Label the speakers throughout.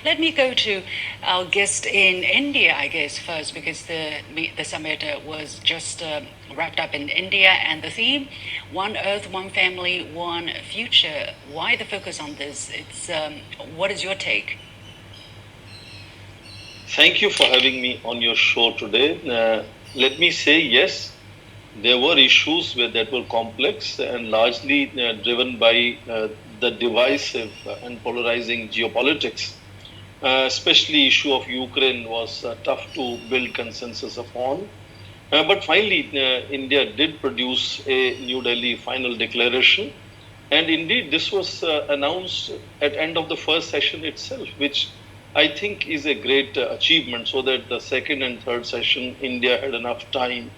Speaker 1: Let me go to our guest in India, I guess, first, because the summit was just wrapped up in India, and the theme, One Earth, One Family, One Future. Why the focus on this? What is your take?
Speaker 2: Thank you for having me on your show today. Let me say, yes, there were issues that were complex and largely driven by the divisive and polarizing geopolitics. Especially issue of Ukraine was tough to build consensus upon. But finally, India did produce a New Delhi final declaration. And indeed, this was announced at end of the first session itself, which I think is a great achievement, so that the second and third session, India had enough time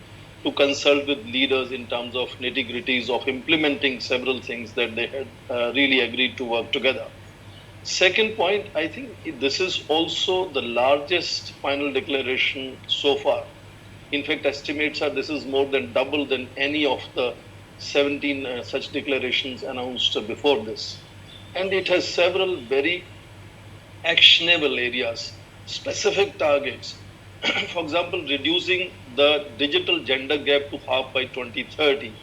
Speaker 2: to consult with leaders in terms of nitty-gritties of implementing several things that they had really agreed to work together. Second point, I think this is also the largest final declaration so far. In fact, estimates are this is more than double than any of the 17 such declarations announced before this. And it has several very actionable areas, specific targets. For example, reducing the digital gender gap to half by 2030.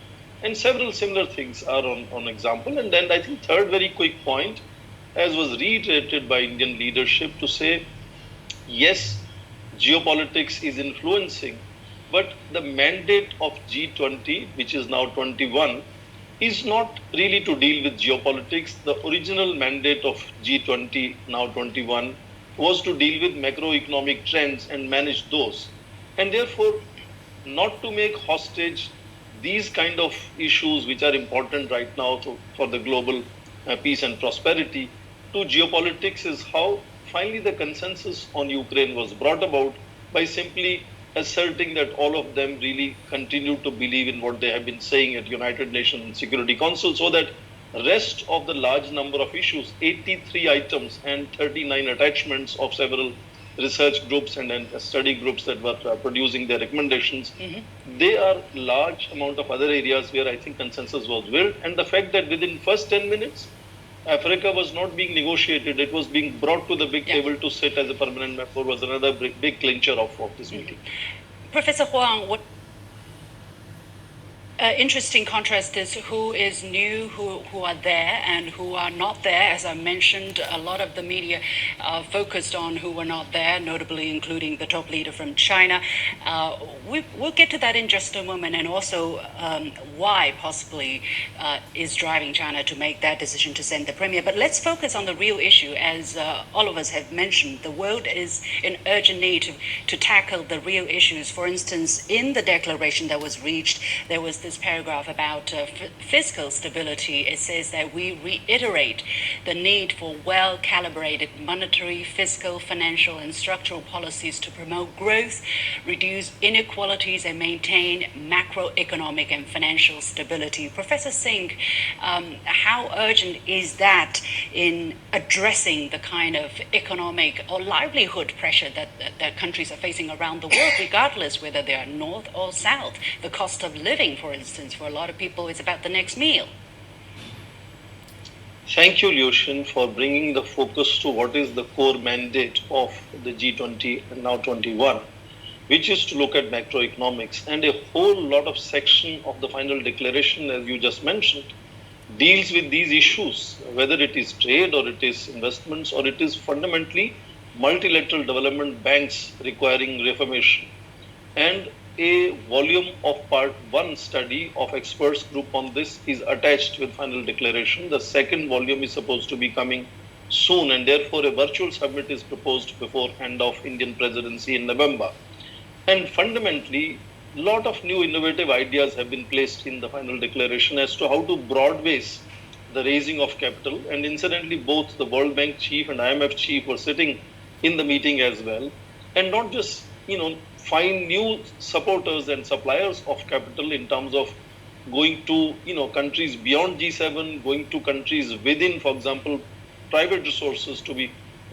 Speaker 2: And several similar things are on example. And then I think third very quick point, as was reiterated by Indian leadership, to say, yes, geopolitics is influencing, but the mandate of G20, which is now 21, is not really to deal with geopolitics. The original mandate of G20, now 21, was to deal with macroeconomic trends and manage those. And therefore, not to make hostage these kind of issues which are important right now for the global peace and prosperity to geopolitics is how finally the consensus on Ukraine was brought about by simply asserting that all of them really continue to believe in what they have been saying at United Nations Security Council, so that rest of the large number of issues, 83 items and 39 attachments of several research groups and study groups that were producing their recommendations, they are large amount of other areas where I think consensus was built. And the fact that within first 10 minutes, Africa was not being negotiated, it was being brought to the big table to sit as a permanent member was another big clincher of this meeting.
Speaker 1: Professor Huang, what interesting contrast is who is new, who are there, and who are not there. As I mentioned, a lot of the media focused on who were not there, notably including the top leader from China. We'll get to that in just a moment, and also why possibly is driving China to make that decision to send the premier. But let's focus on the real issue. As all of us have mentioned, the world is in urgent need to tackle the real issues. For instance, in the declaration that was reached, there was this paragraph about fiscal stability. It says that we reiterate the need for well-calibrated monetary, fiscal, financial, and structural policies to promote growth, reduce inequalities, and maintain macroeconomic and financial stability. Professor Singh, how urgent is that in addressing the kind of economic or livelihood pressure that countries are facing around the world, regardless whether they are north or south? The cost of living, for instance, for a lot of people, is about the next meal.
Speaker 2: Thank you, Lucian, for bringing the focus to what is the core mandate of the G20 and now 21, which is to look at macroeconomics. And a whole lot of section of the final declaration, as you just mentioned, deals with these issues, whether it is trade or it is investments or it is fundamentally multilateral development banks requiring reformation. And a volume of part 1 study of experts group on this is attached with final declaration. The second volume is supposed to be coming soon, and therefore a virtual summit is proposed before end of Indian presidency in November. And fundamentally, a lot of new innovative ideas have been placed in the final declaration as to how to broad base the raising of capital. And incidentally, both the World Bank chief and IMF chief were sitting in the meeting as well. And not just, find new supporters and suppliers of capital in terms of going to, countries beyond G7, going to countries within, for example, private resources to be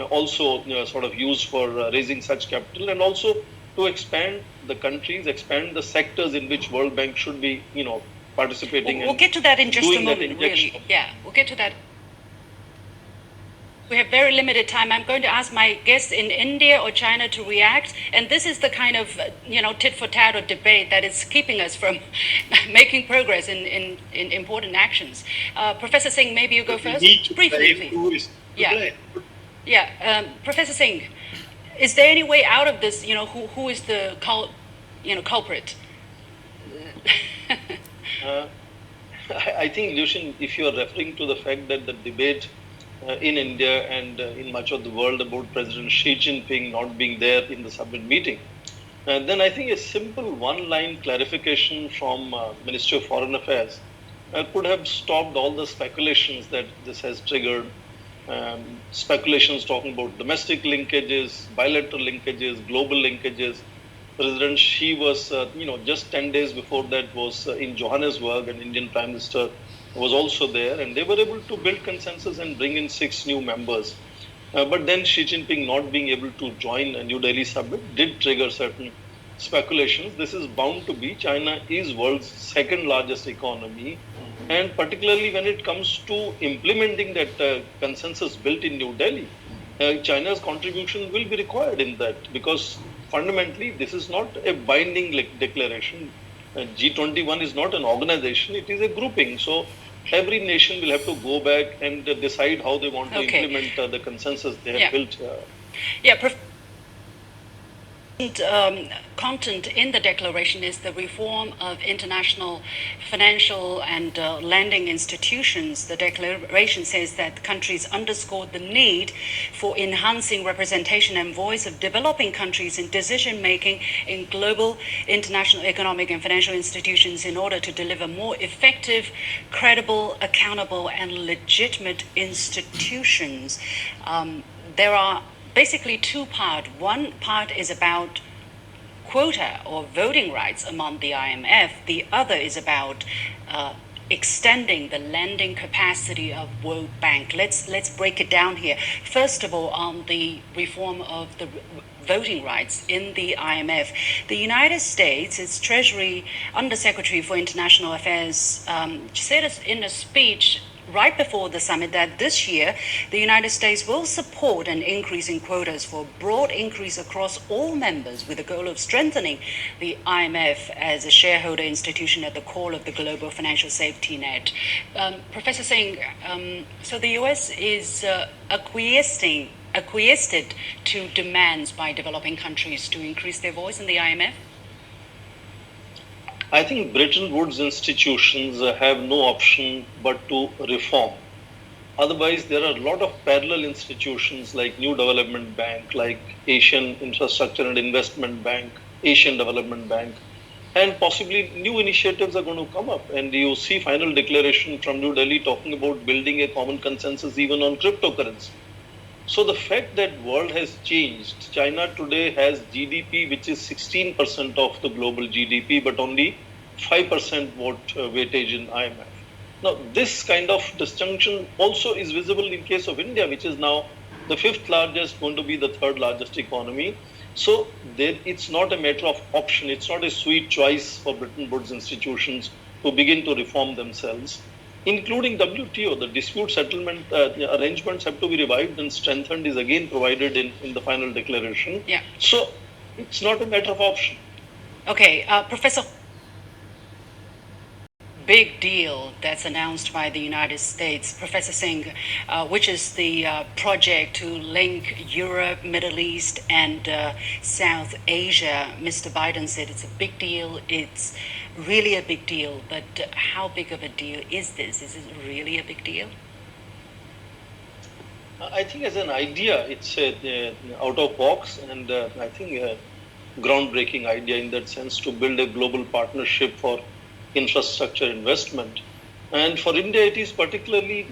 Speaker 2: also sort of used for raising such capital, and also to expand the countries, expand the sectors in which World Bank should be, participating.
Speaker 1: We'll get to that in just a moment, really. Yeah, we'll get to that. We have very limited time. I'm going to ask my guests in India or China to react, and this is the kind of tit for tat or debate that is keeping us from making progress in important actions. Professor Singh, maybe you go first. Briefly, please. Yeah, yeah. Professor Singh, is there any way out of this? Who is the culprit?
Speaker 2: I think, Lucian, if you are referring to the fact that the debate in India and in much of the world about President Xi Jinping not being there in the summit meeting, then I think a simple one-line clarification from Ministry of Foreign Affairs could have stopped all the speculations that this has triggered. Speculations talking about domestic linkages, bilateral linkages, global linkages. President Xi was, just 10 days before that was in Johannesburg, and Indian Prime Minister was also there, and they were able to build consensus and bring in 6 new members. But then Xi Jinping not being able to join a New Delhi summit did trigger certain speculations. This is bound to be. China is world's second largest economy, and particularly when it comes to implementing that consensus built in New Delhi, China's contribution will be required in that, because fundamentally this is not a binding declaration. G21 is not an organization, it is a grouping. So every nation will have to go back and decide how they want to implement the consensus they have built.
Speaker 1: Content in the declaration is the reform of international financial and lending institutions. The declaration says that countries underscored the need for enhancing representation and voice of developing countries in decision making in global international economic and financial institutions in order to deliver more effective, credible, accountable, and legitimate institutions. There are basically two parts. One part is about quota or voting rights among the IMF. The other is about extending the lending capacity of World Bank. Let's break it down here. First of all, on the reform of the voting rights in the IMF. The United States, its Treasury Undersecretary for International Affairs, said in a speech right before the summit that this year the United States will support an increase in quotas for broad increase across all members with the goal of strengthening the IMF as a shareholder institution at the core of the global financial safety net. Professor Singh, so the US is acquiesced to demands by developing countries to increase their voice in the IMF?
Speaker 2: I think Bretton Woods institutions have no option but to reform. Otherwise, there are a lot of parallel institutions like New Development Bank, like Asian Infrastructure and Investment Bank, Asian Development Bank, and possibly new initiatives are going to come up. And you see final declaration from New Delhi talking about building a common consensus even on cryptocurrency. So the fact that world has changed, China today has GDP which is 16% of the global GDP, but only 5% weightage in IMF. Now this kind of distinction also is visible in case of India, which is now the 5th largest, going to be the 3rd largest economy. So it's not a matter of option, it's not a sweet choice for Bretton Woods institutions to begin to reform themselves. Including WTO, the dispute settlement arrangements have to be revived and strengthened is again provided in the final declaration.
Speaker 1: Yeah.
Speaker 2: So it's not a matter of option.
Speaker 1: Okay, Professor, big deal that's announced by the United States, Professor Singh, which is the project to link Europe, Middle East, and South Asia. Mr. Biden said it's a big deal. It's really a big deal, but how big of a deal is this? Is it really a big deal?
Speaker 2: I think as an idea, it's out of box, and I think a groundbreaking idea in that sense to build a global partnership for infrastructure investment. And for India, it is particularly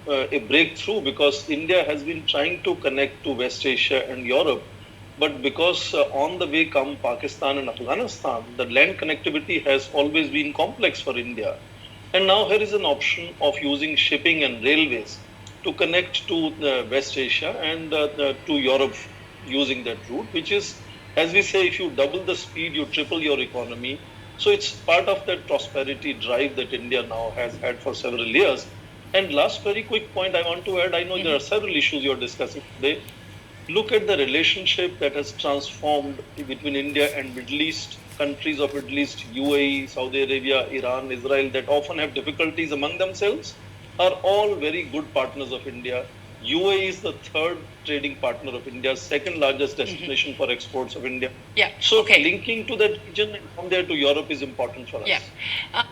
Speaker 2: a breakthrough because India has been trying to connect to West Asia and Europe. But because on the way come Pakistan and Afghanistan, the land connectivity has always been complex for India. And now here is an option of using shipping and railways to connect to West Asia and to Europe using that route, which is, as we say, if you double the speed, you triple your economy. So it's part of that prosperity drive that India now has had for several years. And last very quick point I want to add, I know there are several issues you're discussing today. Look at the relationship that has transformed between India and Middle East, countries of Middle East, UAE, Saudi Arabia, Iran, Israel, that often have difficulties among themselves, are all very good partners of India. UAE is the third trading partner of India, second largest destination for exports of India.
Speaker 1: Yeah.
Speaker 2: So
Speaker 1: Okay.
Speaker 2: linking to that region and from there to Europe is important for us.
Speaker 1: Yeah.